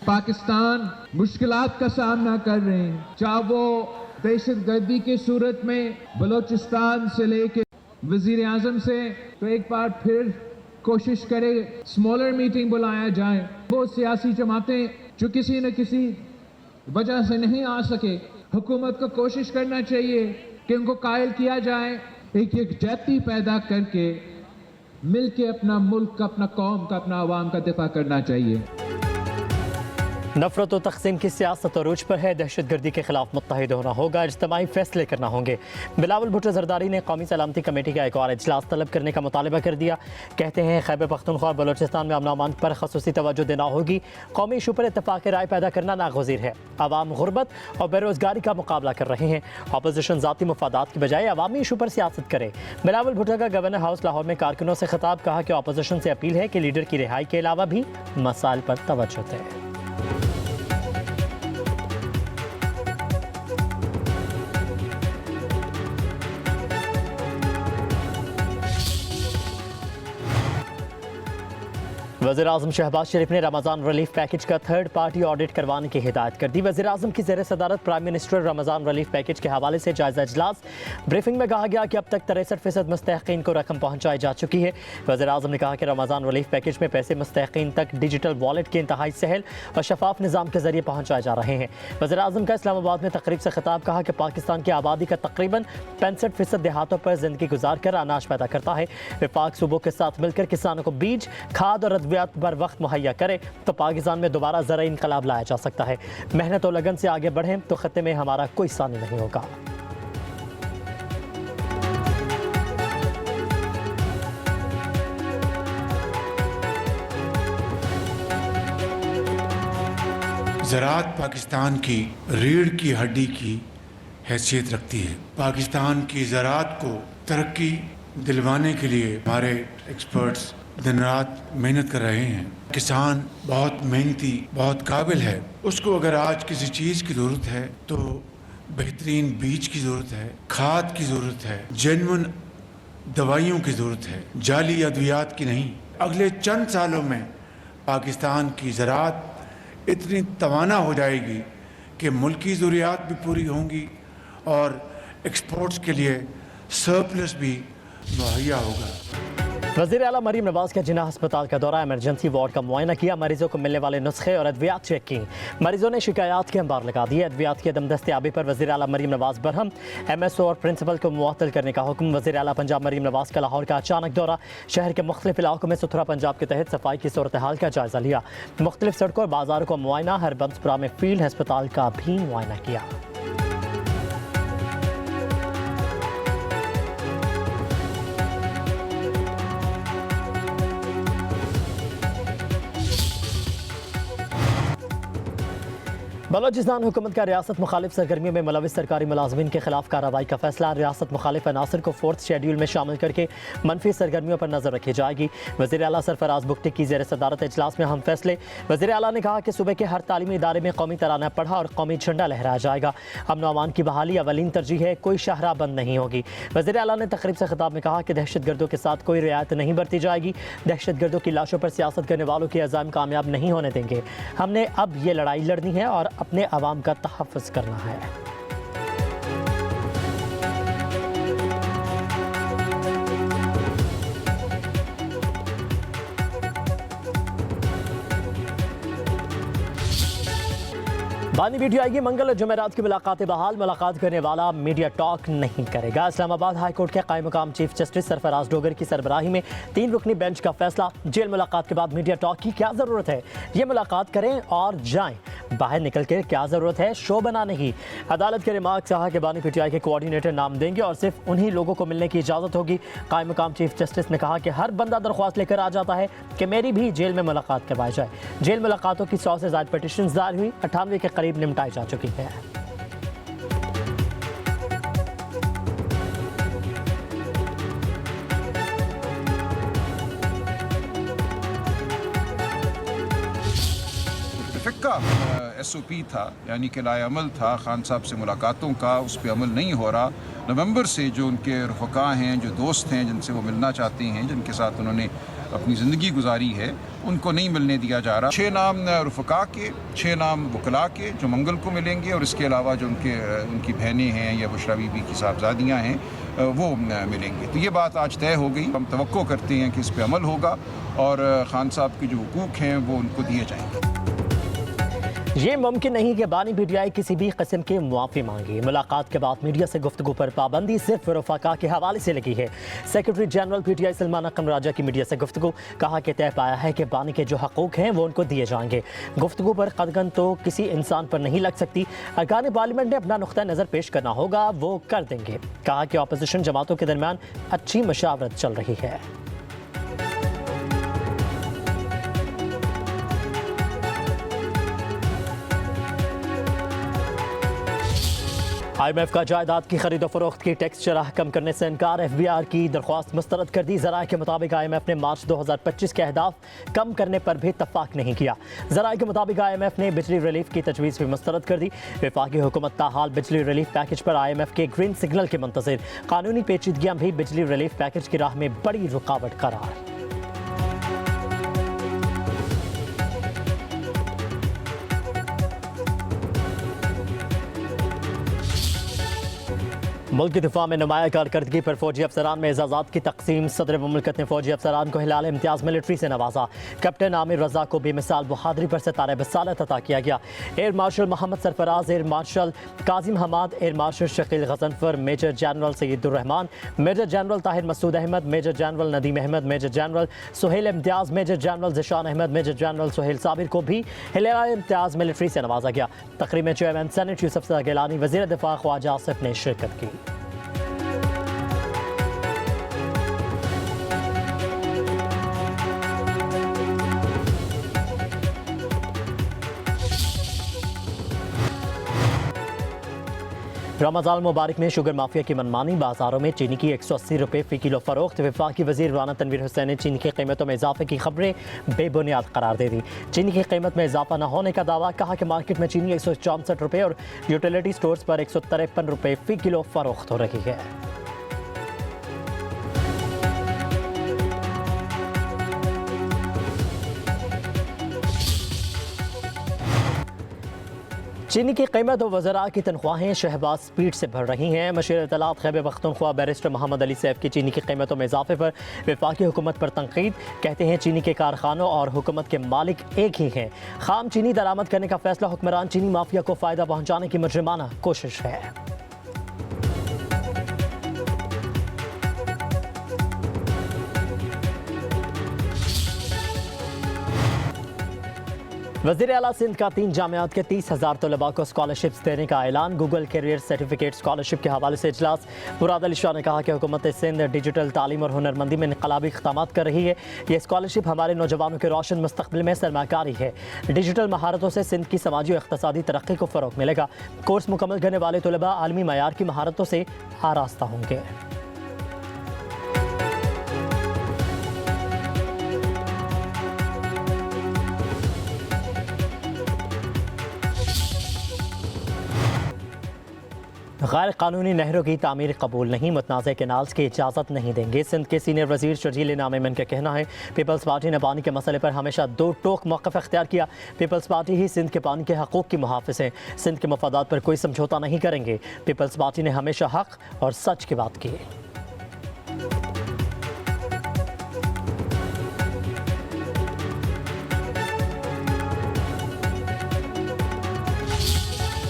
पाकिस्तान मुश्किलात का सामना कर रहे हैं, चाहे वो दहशतगर्दी की सूरत में बलोचिस्तान से लेके वजीर आजम से, तो एक बार फिर कोशिश करे स्मॉलर मीटिंग बुलाया जाए। वो सियासी जमातें जो किसी न किसी वजह से नहीं आ सके, हुकूमत को कोशिश करना चाहिए कि उनको कायल किया जाए, एक यकजहती पैदा करके मिलके अपना मुल्क का, अपना कौम का, अपना अवाम का दिफा करना चाहिए। नफरत व तक़सीम की सियासत अरूज पर है, दहशतगर्दी के खिलाफ मुत्तहिद होना होगा, इज्तिमाई फैसले करना होंगे। बिलावल भुट्टो जरदारी ने कौमी सलामती कमेटी का एक और इजलास तलब करने का मुतालबा कर दिया। कहते हैं खैबर पख्तूनख्वा और बलोचिस्तान में अमन अमान पर खसूसी तवज्जो देना होगी। कौमी इशू पर इत्तफाक राय पैदा करना नागुज़ीर है। अवाम गुर्बत और बेरोज़गारी का मुकाबला कर रहे हैं। अपोजिशन ज़ाती मफादात की बजाय अवामी इशू पर सियासत करे। बिलावल भुट्टो का गवर्नर हाउस लाहौर में कारकुनों से खिताब, कहा कि अपोजिशन से अपील है कि लीडर की रिहाई के अलावा भी मसाइल पर तवज्जो दें। वज़ीर-ए-आज़म शहबाज शरीफ ने रमज़ान रिलीफ पैकेज का थर्ड पार्टी ऑडिट करवाने की हिदायत कर दी। वज़ीर-ए-आज़म की ज़ेर सदारत prime minister Ramzan relief package के हवाले से जायज़ा इजलास। ब्रीफिंग में कहा गया कि अब तक 63% मुस्तहिक़ीन को रकम पहुँचाई जा चुकी है। वज़ीर-ए-आज़म ने कहा कि रमज़ान रिलीफ पैकेज में पैसे मुस्तहिक़ीन तक डिजिटल वॉलेट के इंतहाई सहल और शफाफ निज़ाम के जरिए पहुँचाए जा रहे हैं। वज़ीर-ए-आज़म का इस्लामाबाद में तकरीब से खिताब, कहा कि पाकिस्तान की आबादी का तकरीबन 65% देहातों पर ज़िंदगी गुजार कर अनाज पैदा करता है। विफाक सूबों के साथ मिलकर किसानों को बीज, खाद और अद्वियात बर वक्त मुहैया करे तो पाकिस्तान में दोबारा ज़राई इनकलाब लाया जा सकता है। मेहनत और लगन से आगे बढ़ें तो खत्ते में हमारा कोई सानी नहीं होगा। ज़राअत पाकिस्तान की रीढ़ की हड्डी की हैसियत रखती है। पाकिस्तान की ज़राअत को तरक्की दिलवाने के लिए हमारे एक्सपर्ट्स दिन रात मेहनत कर रहे हैं। किसान बहुत मेहनती, बहुत काबिल है। उसको अगर आज किसी चीज़ की ज़रूरत है तो बेहतरीन बीज की ज़रूरत है, खाद की ज़रूरत है, जेन्युइन दवाइयों की ज़रूरत है, जाली अद्वियात की नहीं। अगले चंद सालों में पाकिस्तान की ज़राअत इतनी तवाना हो जाएगी कि मुल्की ज़रूरियात भी पूरी होंगी और एक्सपोर्ट्स के लिए सरप्लस भी मुहैया होगा। वज़ीर आला मरीम नवाज का जिन्ना अस्पताल का दौरा, इमरजेंसी वार्ड का मुआयना किया, मरीजों को मिलने वाले नुस्खे और अद्वियात चेक की। मरीजों ने शिकायत के अंबार लगा दिए। अद्वियात की अदम दस्तयाबी पर वज़ीर आला मरीम नवाज बरहम, MSO और प्रिंसिपल को मुअत्तल करने का हुक्म। वज़ीर आला पंजाब मरीम नवाज का लाहौर का अचानक दौरा, शहर के मुख्तलिफ इलाकों में सुथरा पंजाब के तहत सफाई की सूरत हाल का जायजा लिया। मुख्तलिफ सड़कों और बाजारों का मुआयना, हरबंसपुरा में फील्ड अस्पताल का भी मुआयना किया। बलोचिस्तान हुकूमत का रियासत मुखालिफ सरगर्मियों में मुलविस सरकारी मुलाजमीन के खिलाफ कार्रवाई का फैसला। रियासत मुखालिफ अनासर को 4th शेड्यूल में शामिल करके मनफी सरगर्मियों पर नजर रखी जाएगी। वज़ीर आला सरफराज बुगटी की ज़ेर सदारत इजलास में हम फैसले। वज़ीर आला ने कहा कि सूबे के हर तालीमी इदारे में कौमी तराना पढ़ा और कौमी झंडा लहराया जाएगा। अमन अमान की बहाली अवलीन तरजीह है, कोई शाहराह बंद नहीं होगी। वज़ीर आला ने तकरीब से खिताब में कहा कि दहशतगर्दों के साथ कोई रियायत नहीं बरती जाएगी। दहशतगर्दों की लाशों पर सियासत करने वालों के अज़ाम कामयाब नहीं होने देंगे। हमने अब ये लड़ाई लड़नी है और अपने अवाम का तहफ़्फ़ुज़ करना है। बानी वीडियो आएगी। मंगल और जुमेरात की मुलाकात बहाल, मुलाकात करने वाला मीडिया टॉक नहीं करेगा। इस्लामाबाद हाई कोर्ट के कायम मुकाम चीफ जस्टिस सरफराज डोगर की सरबराही में 3 रुकनी बेंच का फैसला। जेल मुलाकात के बाद मीडिया टॉक की क्या ज़रूरत है, ये मुलाकात करें और जाएं। बाहर निकल कर क्या ज़रूरत है शो बनाने की। अदालत के रिमार्क कहा कि बानी PTI के कोऑर्डिनेटर नाम देंगे और सिर्फ उन्हीं लोगों को मिलने की इजाज़त होगी। कायम मुकाम चीफ जस्टिस ने कहा कि हर बंदा दरख्वास्त लेकर आ जाता है कि मेरी भी जेल में मुलाकात करवाई जाए। जेल मुलाकातों की 100 से ज़्यादा पिटिशन दायर हुई, 98 के करीब निपटाई जा चुकी है। SOP था, यानी कि लाएअमल था खान साहब से मुलाकातों का, उस पर अमल नहीं हो रहा। नवंबर से जो उनके रफ़क़ा हैं, जो दोस्त हैं, जिनसे वो मिलना चाहती हैं, जिनके साथ उन्होंने अपनी ज़िंदगी गुजारी है उनको नहीं मिलने दिया जा रहा। 6 नाम रुफ़का के, 6 नाम वकला के जो मंगल को मिलेंगे, और इसके अलावा जो उनकी बहनें हैं या बुशरा बीबी की साहबजादियाँ हैं वो मिलेंगे। तो ये बात आज तय हो गई। हम तवक्को करते हैं कि इस पर अमल होगा और खान साहब के जो हुकूक हैं वो उनको दिए जाएंगे। ये मुमकिन नहीं कि बानी पीटीआई किसी भी किस्म की मुआफ़ी मांगे। मुलाकात के बाद मीडिया से गुफ्तगू पर पाबंदी सिर्फ रफ़ाका के हवाले से लगी है। सेक्रेटरी जनरल पीटीआई सलमान अकरम राजा की मीडिया से गुफ्तगू, कहा कि तय पाया है कि बानी के जो हकूक़ हैं वो उनको दिए जाएंगे। गुफ्तगू पर कदगन तो किसी इंसान पर नहीं लग सकती। अरकान पार्लियामेंट ने अपना नुक्ता नज़र पेश करना होगा, वो कर देंगे। कहा कि अपोजिशन जमातों के दरमियान अच्छी मशावरत चल रही है। IMF का जायदाद की खरीदो फरोख्त की टैक्स शरह कम करने से इनकार। FBR की दरख्वास्त मुस्तरद कर दी। ज़राए के मुताबिक IMF ने मार्च 2025 के अहदाफ कम करने पर भी इत्तफाक नहीं किया। ज़राए के मुताबिक IMF ने बिजली रिलीफ की तजवीज़ भी मुस्तरद कर दी। वफाकी हुकूमत ताहाल बिजली रिलीफ पैकेज पर IMF के ग्रीन सिग्नल के मुंतज़िर। कानूनी पेचीदगियाँ भी बिजली रिलीफ पैकेज की राह में बड़ी रुकावट करार। मुल्क की दिफा में नुमाया कारकर्दगी पर फौजी अफसरान में एजाज़ात की तकसीम। सदर मुमलिकत ने फौजी अफसरान को हिलाल इम्तियाज़ मिलिट्री से नवाजा। कैप्टन आमिर रजा को बेमिसाल बहादुरी पर सितारे बसालत अता किया गया। Air marshal Mohammad Sarfaraz, air marshal Kazim Hammad, air marshal Shakeel Ghazanfar, major general Saeedurrahman, major general Tahir Masood Ahmed, major general Nadeem Ahmed, major general Suhail Imtiaz, major general Zeeshan Ahmed, major general Suhail Sabir को भी हिलाल इम्तियाज़ मिलिट्री से नवाजा गया। तकरीब में चेयरमैन सेनेट यूसुफ सदा गिलानी, वज़ीर दिफा ख्वाजा आसिफ ने शिरकत की। रमज़ान मुबारक में शुगर माफिया की मनमानी। बाजारों में चीनी की 180 रुपये फ़ी किलो फ़रोख्त। वफाकी वज़ीर राना तनवीर हुसैन ने चीनी की कीमतों में इजाफे की खबरें बेबुनियाद करार दे दी। चीनी की कीमत में इजाफा न होने का दावा। कहा कि मार्केट में चीनी 164 रुपये और यूटिलिटी स्टोर्स पर 153 रुपये फ़ी किलो फ़रोख्त हो रही है। चीनी की कीमत और वज़रा की तनख्वाहें शहबाज स्पीड से बढ़ रही हैं। मशीर इत्तलात खैबर पख्तूनख्वा बैरिस्टर मोहम्मद अली सैफ की चीनी की कीमतों में इजाफे पर वफाकी हुकूमत पर तनकीद। कहते हैं चीनी के कारखानों और हुकूमत के मालिक एक ही हैं। खाम चीनी दरामद करने का फैसला हुक्मरान चीनी माफिया को फ़ायदा पहुँचाने की मुजरिमाना कोशिश है। वज़ीर आला सिंध का 3 जामियात के 30,000 तलबा को स्कॉलरशिप्स देने का ऐलान। गूगल कैरियर सर्टिफिकेट स्कॉलरशिप के हवाले से इजलास। मुराद अली शाह ने कहा कि हुकूमत सिंध डिजिटल तालीम और हुनरमंदी में इनकलाबी इक़दामात कर रही है। ये स्कॉलरशिप हमारे नौजवानों के रोशन मुस्तक़बिल में सरमाकारी है। डिजिटल महारतों से सिंध की समाजी और इक़्तिसादी तरक्की को फ़रोग़ मिलेगा। कोर्स मुकम्मल करने वाले तलबा आलमी मयार की महारतों से आरास्ता होंगे। गैर कानूनी नहरों की तामीर कबूल नहीं। मुतनाज़ कैनाल्स की इजाज़त नहीं देंगे। सिंध के सीनियर वज़ीर शर्जील इनाम अमन का कहना है पीपल्स पार्टी ने पानी के मसले पर हमेशा दो टोक मौक़िफ़ अख्तियार किया। पीपल्स पार्टी ही सिंध के पानी के हकूक़ की मुहाफ़िज़ है। सिंध के मफादात पर कोई समझौता नहीं करेंगे। पीपल्स पार्टी ने हमेशा हक़ और सच की बात की।